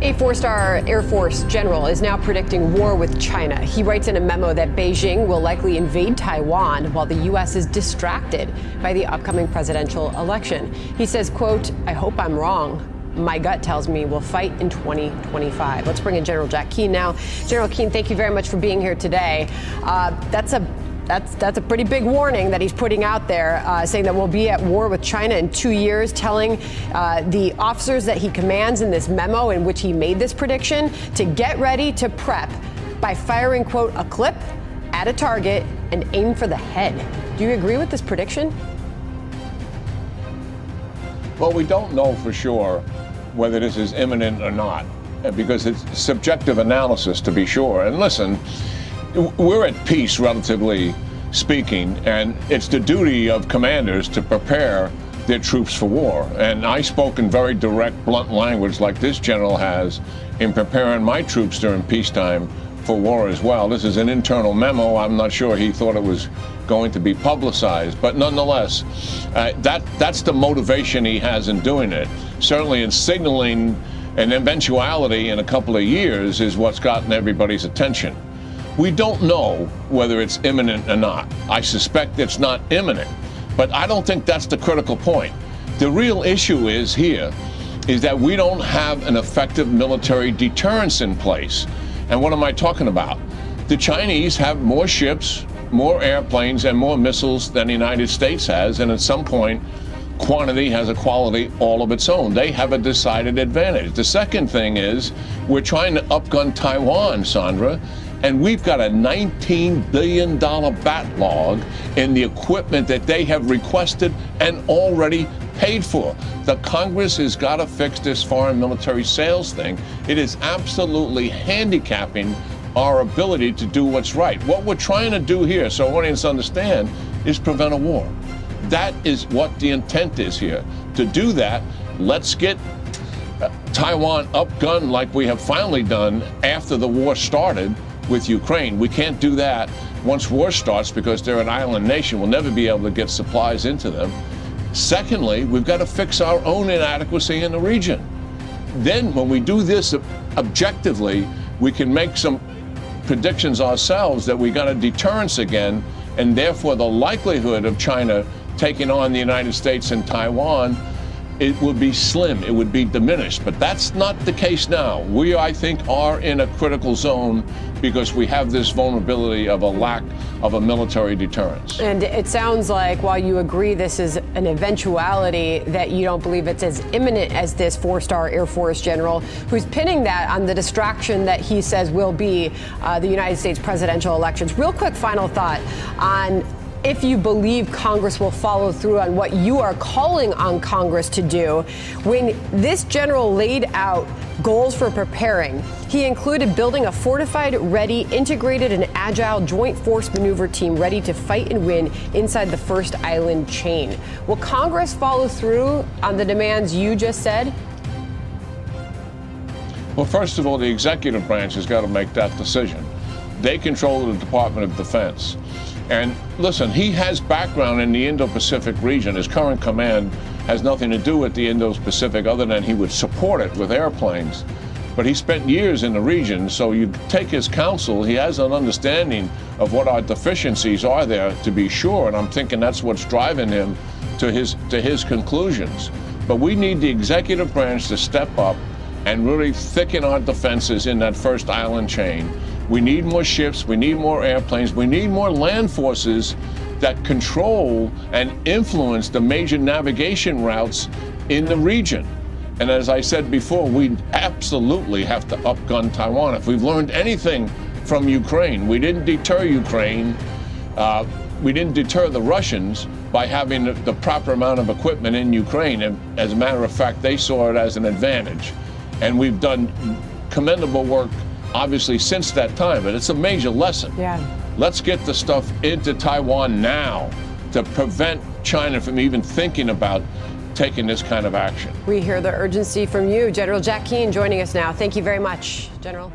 A four-star Air Force general is now predicting war with China. He writes in a memo that Beijing will likely invade Taiwan while the U.S. is distracted by the upcoming presidential election. He says, quote, "I hope I'm wrong. My gut tells me we'll fight in 2025. Let's bring in General Jack Keane now. General Keane, thank you very much for being here today. That's a pretty big warning that he's putting out there, saying that we'll be at war with China in 2 years, telling the officers that he commands in this memo in which he made this prediction to get ready to prep by firing, quote, a clip at a target and aim for the head. Do you agree with this prediction? Well, we don't know for sure whether this is imminent or not, because it's subjective analysis, to be sure. And listen, we're at peace, relatively speaking, and it's the duty of commanders to prepare their troops for war. And I spoke in very direct, blunt language, like this general has, in preparing my troops during peacetime for war as well. This is an internal memo. I'm not sure he thought it was going to be publicized, but nonetheless, that's the motivation he has in doing it. Certainly in signaling an eventuality in a couple of years is what's gotten everybody's attention. We don't know whether it's imminent or not. I suspect it's not imminent, but I don't think that's the critical point. The real issue is that we don't have an effective military deterrence in place. And what am I talking about? The Chinese have more ships, more airplanes, and more missiles than the United States has, and at some point, quantity has a quality all of its own. They have a decided advantage. The second thing is we're trying to upgun Taiwan, Sandra, and we've got a $19 billion backlog in the equipment that they have requested and already paid for. The Congress has got to fix this foreign military sales thing. It is absolutely handicapping our ability to do what's right. What we're trying to do here, so audience understand, is prevent a war. That is what the intent is here. To do that, let's get Taiwan upgunned like we have finally done after the war started with Ukraine. We can't do that once war starts because they're an island nation. We'll never be able to get supplies into them. Secondly, we've got to fix our own inadequacy in the region. Then when we do this objectively, we can make some predictions ourselves that we got a deterrence again, and therefore the likelihood of China taking on the United States and Taiwan, it would be slim, it would be diminished. But that's not the case now. We, I think, are in a critical zone because we have this vulnerability of a lack of a military deterrence. And it sounds like while you agree this is an eventuality, that you don't believe it's as imminent as this four-star Air Force general who's pinning that on the distraction that he says will be the United States presidential elections. Real quick final thought on if you believe Congress will follow through on what you are calling on Congress to do. When this general laid out goals for preparing, he included building a fortified, ready, integrated, and agile joint force maneuver team ready to fight and win inside the first island chain. Will Congress follow through on the demands you just said? Well, first of all, the executive branch has got to make that decision. They control the Department of Defense. And listen, he has background in the Indo-Pacific region. His current command has nothing to do with the Indo-Pacific other than he would support it with airplanes. But he spent years in the region, so you take his counsel, he has an understanding of what our deficiencies are there, to be sure, and I'm thinking that's what's driving him to his conclusions. But we need the executive branch to step up and really thicken our defenses in that first island chain. We need more ships, we need more airplanes, we need more land forces that control and influence the major navigation routes in the region. And as I said before, we absolutely have to upgun Taiwan. If we've learned anything from Ukraine, we didn't deter Ukraine, we didn't deter the Russians by having the proper amount of equipment in Ukraine. And as a matter of fact, they saw it as an advantage. And we've done commendable work obviously since that time, but it's a major lesson. Yeah. Let's get the stuff into Taiwan now to prevent China from even thinking about taking this kind of action. We hear the urgency from you. General Jack Keane joining us now. Thank you very much, General.